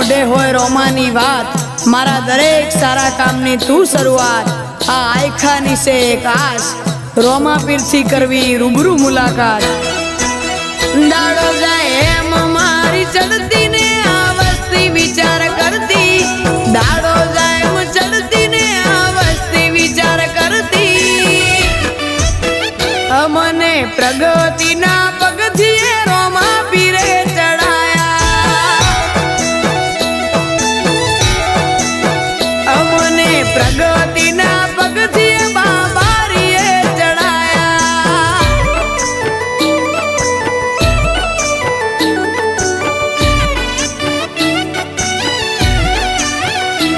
મોઢે હોય રોમાની વાત, મારા દરેક સારા કામની તું શરૂઆત। આ આયખાની સે એક આશ, રોમા પીરથી કરવી રૂબરૂ મુલાકાત। દાડો જાય એમ મારી ચડતી ને આ વસ્તી વિચાર કરતી, દાડો જાય એમ ચડતી ને આ વસ્તી વિચાર કરતી। અમને પ્રગતિના